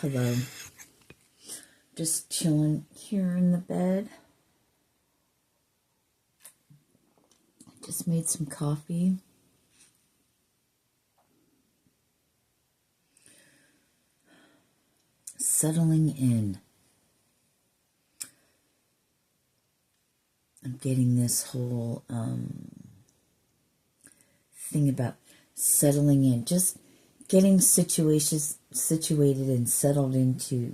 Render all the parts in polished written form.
Hello. Just chilling here in the bed. Just made some coffee. Settling in. I'm getting this whole thing about settling in. Just getting situations situated and settled into,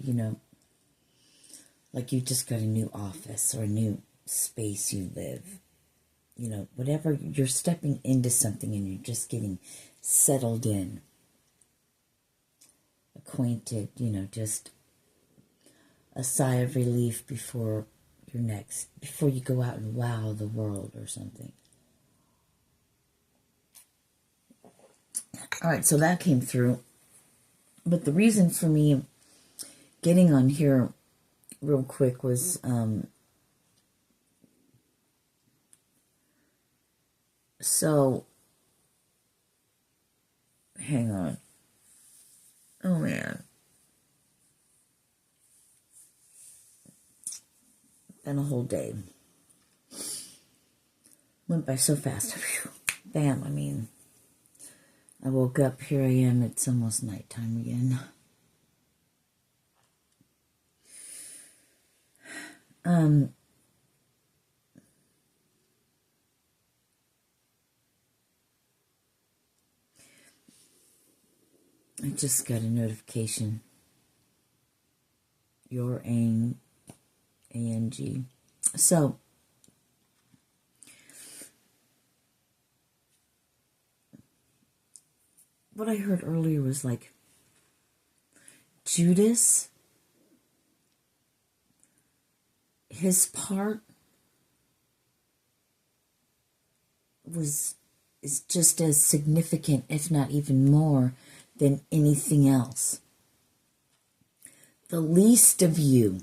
like you just got a new office or a new space you live. Whatever, you're stepping into something and you're just getting settled in. Acquainted, just a sigh of relief before before you go out and wow the world or something. All right, so that came through. But the reason for me getting on here real quick was so hang on. Oh man. Been a whole day. Went by so fast. Whew. Bam, I woke up, here I am, it's almost nighttime again. I just got a notification. Your ANG. So, what I heard earlier was like, Judas, his part is just as significant, if not even more, than anything else. The least of you.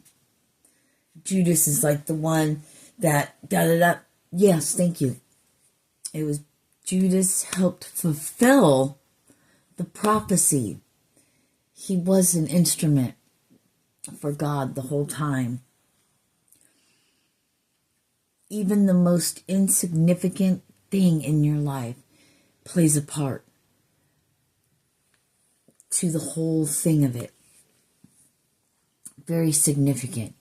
Judas is like the one that da-da-da. Yes, thank you. It was Judas helped fulfill the prophecy. He was an instrument for God the whole time. Even the most insignificant thing in your life plays a part to the whole thing of it. Very significant.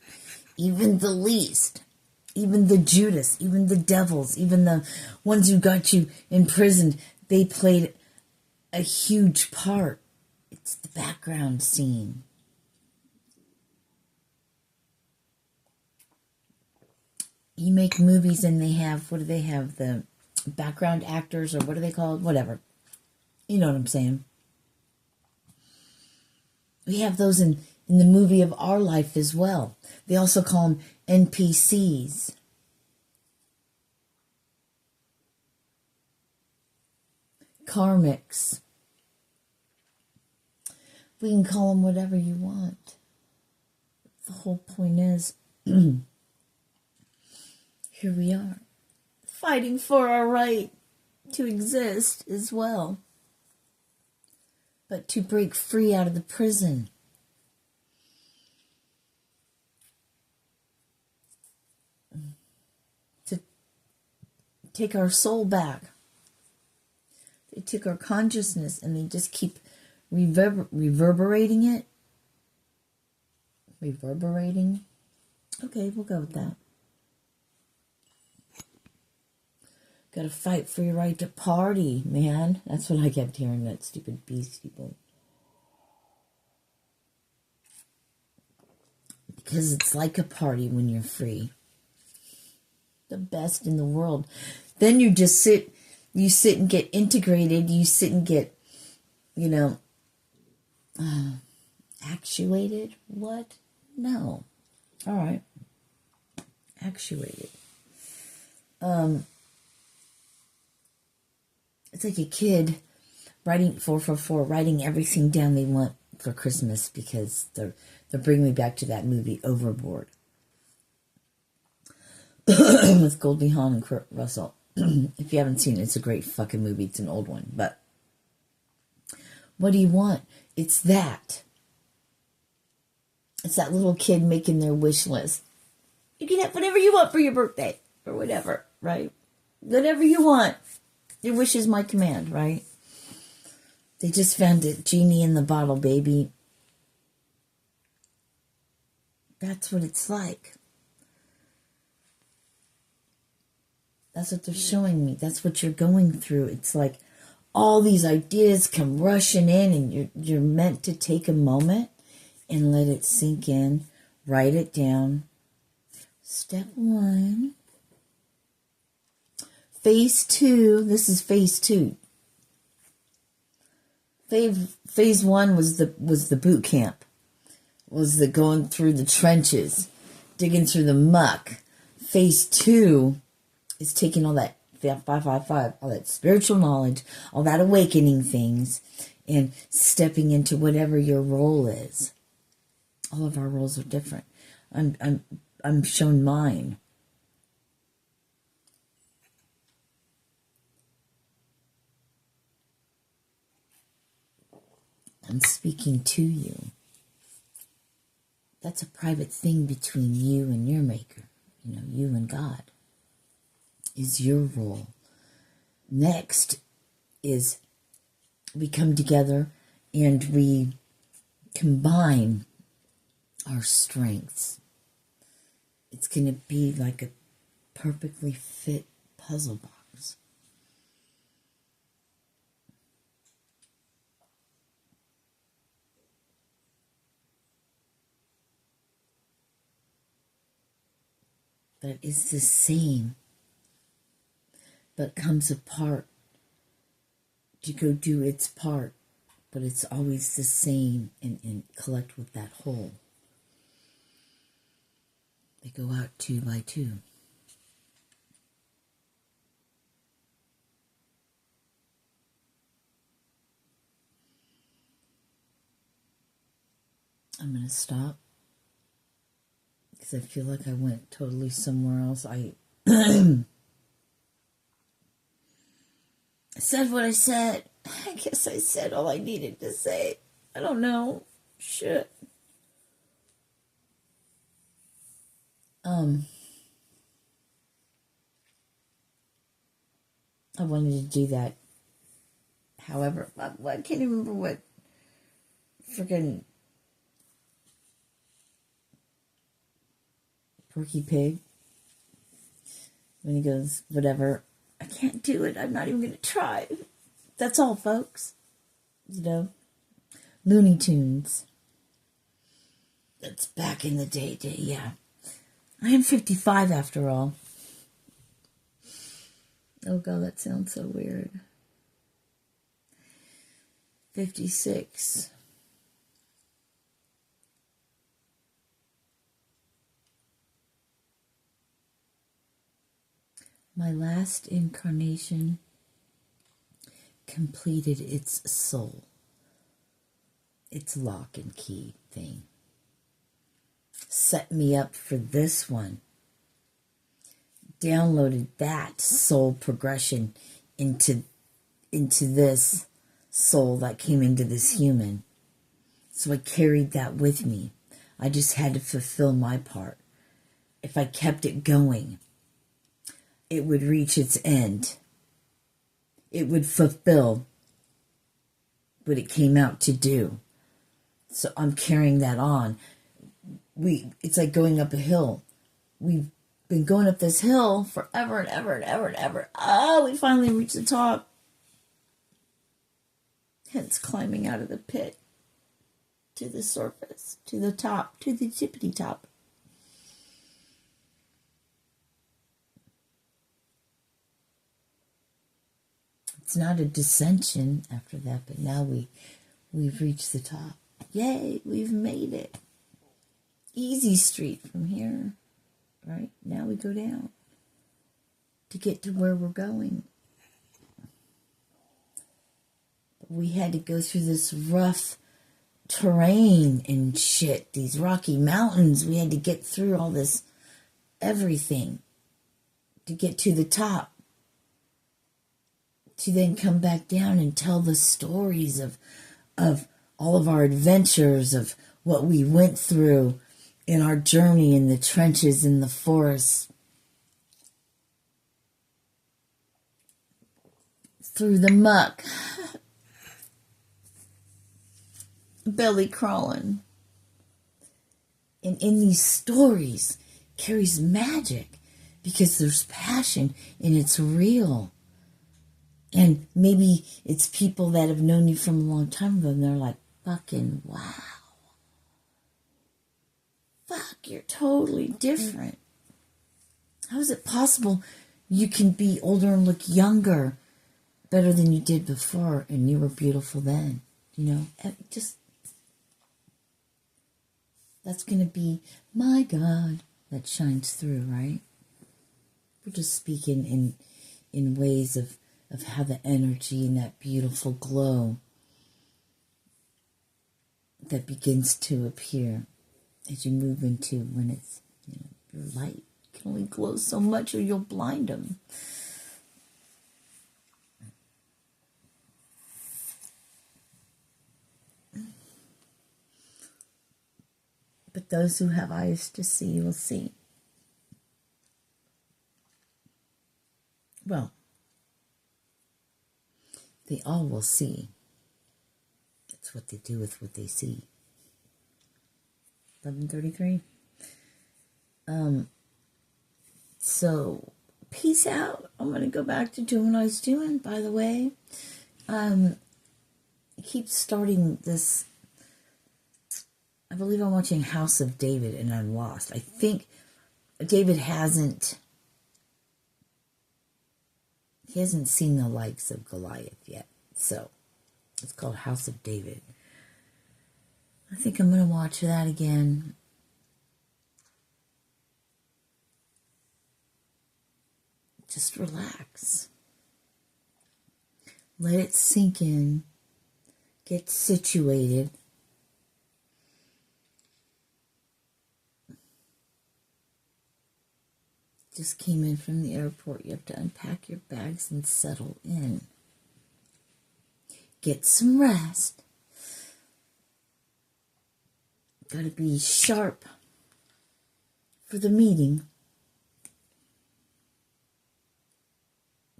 Even the least, even the Judas, even the devils, even the ones who got you imprisoned, they played a huge part. It's the background scene. You make movies and they have, what do they have? The background actors, or what are they called? Whatever. You know what I'm saying. We have those in the movie of our life as well. They also call them NPCs. Karmics. We can call them whatever you want. The whole point is, here we are, fighting for our right to exist as well. But to break free out of the prison. To take our soul back. They took our consciousness and they just keep reverberating it. Reverberating? Okay, we'll go with that. Gotta fight for your right to party, man. That's what I kept hearing, that stupid Beastie Boy. Because it's like a party when you're free. The best in the world. Then you just sit and get integrated. You sit and get, actuated. What? No. All right. Actuated. It's like a kid writing 444, writing everything down they want for Christmas because they're bringing me back to that movie Overboard with Goldie Hawn and Kurt Russell. If you haven't seen it, it's a great fucking movie. It's an old one, but what do you want? It's that. It's that little kid making their wish list. You can have whatever you want for your birthday or whatever, right? Whatever you want. Your wish is my command, right? They just found a genie in the bottle, baby. That's what it's like. That's what they're showing me. That's what you're going through. It's like all these ideas come rushing in, and you're meant to take a moment and let it sink in. Write it down. Step 1. Phase 2. This is phase 2. Phase 1 was the boot camp. Was the going through the trenches, digging through the muck. Phase 2 is taking all that 555, all that spiritual knowledge, all that awakening things, and stepping into whatever your role is. All of our roles are different. I'm shown mine. I'm speaking to you. That's a private thing between you and your maker. You and God. Is your role. Next is we come together and we combine our strengths. It's going to be like a perfectly fit puzzle box. But it's the same, but comes apart to go do its part, but it's always the same and collect with that whole. They go out 2 by 2. I'm going to stop because I feel like I went totally somewhere else. I said what I said. I guess I said all I needed to say. I don't know. Shit. I wanted to do that. However, I can't even remember what freaking Porky Pig, when he goes, whatever, I can't do it. I'm not even going to try. That's all, folks. Looney Tunes. That's back in the day, yeah. I am 55 after all. Oh, God, that sounds so weird. 56. My last incarnation completed its soul, its lock and key thing. Set me up for this one. Downloaded that soul progression into this soul that came into this human. So I carried that with me. I just had to fulfill my part. If I kept it going, it would reach its end. It would fulfill what it came out to do. So I'm carrying that on. It's like going up a hill. We've been going up this hill forever and ever and ever and ever. We finally reached the top. Hence climbing out of the pit to the surface, to the top, to the tippity top. It's not a dissension after that, but now we've reached the top. Yay, we've made it. Easy street from here, right? Now we go down to get to where we're going. But we had to go through this rough terrain and shit, these rocky mountains. We had to get through all this, everything, to get to the top. To then come back down and tell the stories of all of our adventures, of what we went through in our journey in the trenches, in the forest, through the muck, belly crawling. And in these stories carries magic because there's passion and it's real. And maybe it's people that have known you from a long time ago and they're like, fucking wow. Fuck, you're totally different. How is it possible you can be older and look younger better than you did before and you were beautiful then? You know, just, that's going to be my God that shines through, right? We're just speaking in ways of how the energy and that beautiful glow that begins to appear as you move into when it's, you know, your light can only glow so much or you'll blind them. But those who have eyes to see will see. Well, they all will see. It's what they do with what they see. 11:33. So peace out. I'm going to go back to doing what I was doing, by the way. I keep starting this. I believe I'm watching House of David and I'm lost. I think David hasn't seen the likes of Goliath yet. So it's called House of David. I think I'm going to watch that again. Just relax. Let it sink in. Get situated. Just came in from the airport. You have to unpack your bags and settle in. Get some rest. Got to be sharp for the meeting.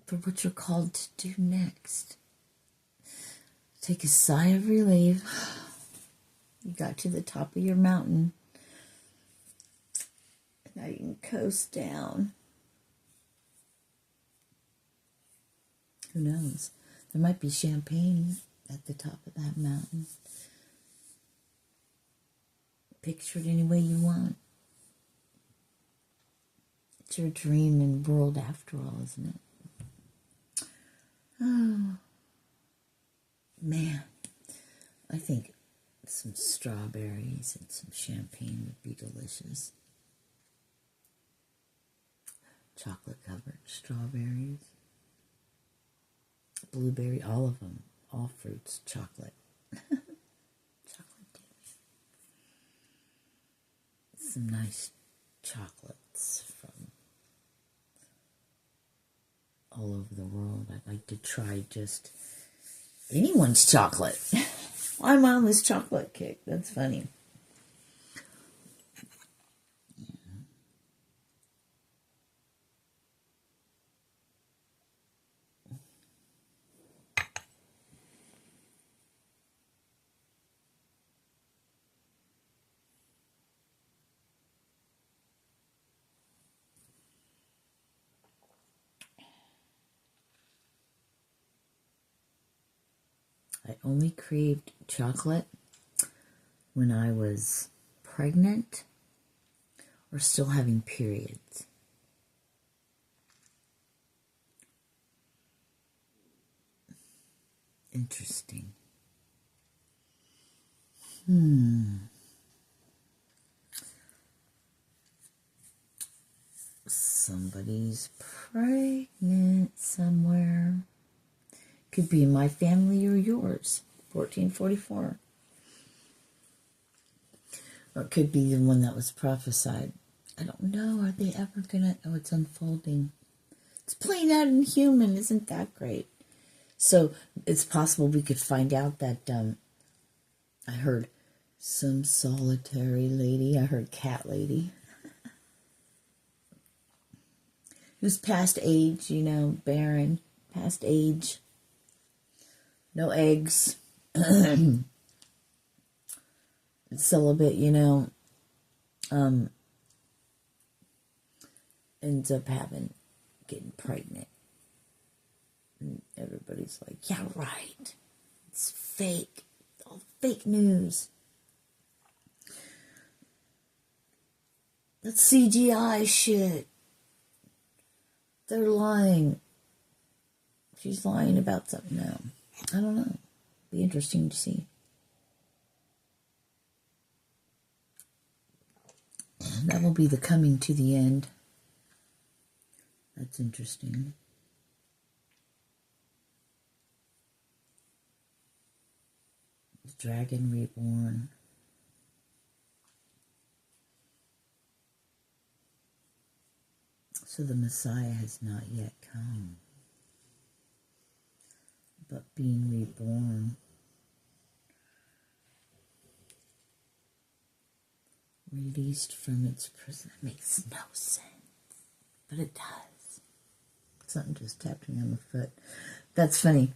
For what you're called to do next. Take a sigh of relief. You got to the top of your mountain. Now you can coast down. Who knows? There might be champagne at the top of that mountain. Picture it any way you want. It's your dream and world after all, isn't it? Oh, man. I think some strawberries and some champagne would be delicious. Chocolate-covered strawberries, blueberry, all of them, all fruits, chocolate. Chocolate tea. Some nice chocolates from all over the world. I'd like to try just anyone's chocolate. Why am I on this chocolate kick? That's funny. I only craved chocolate when I was pregnant or still having periods. Interesting. Somebody's pregnant somewhere. Could be my family or yours. 1444. Or it could be the one that was prophesied. I don't know. Are they ever gonna? Oh, it's unfolding. It's playing out in human. Isn't that great? So it's possible we could find out that I heard Some solitary lady. I heard cat lady. Who's past age, barren, past age. No eggs. Celibate, ends up getting pregnant. And everybody's like, yeah, right. It's fake. All fake news. That's CGI shit. They're lying. She's lying about something now. I don't know. Be interesting to see. That will be the coming to the end. That's interesting. The Dragon Reborn. So the Messiah has not yet come, but being reborn, released from its prison. That makes no sense, but it does. Something just tapped me on the foot. That's funny.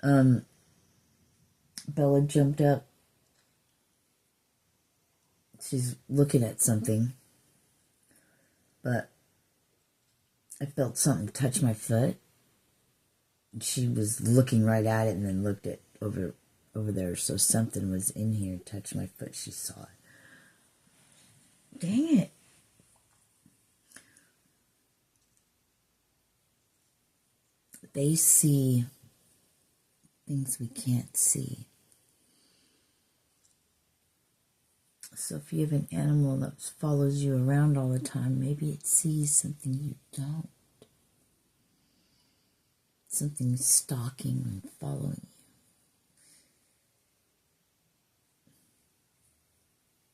Bella jumped up. She's looking at something, but I felt something touch my foot. She was looking right at it and then looked at over there. So something was in here, touched my foot. She saw it. Dang it. They see things we can't see. So if you have an animal that follows you around all the time, maybe it sees something you don't. Something stalking and following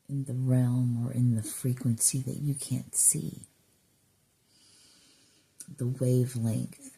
you in the realm or in the frequency that you can't see. The wavelength.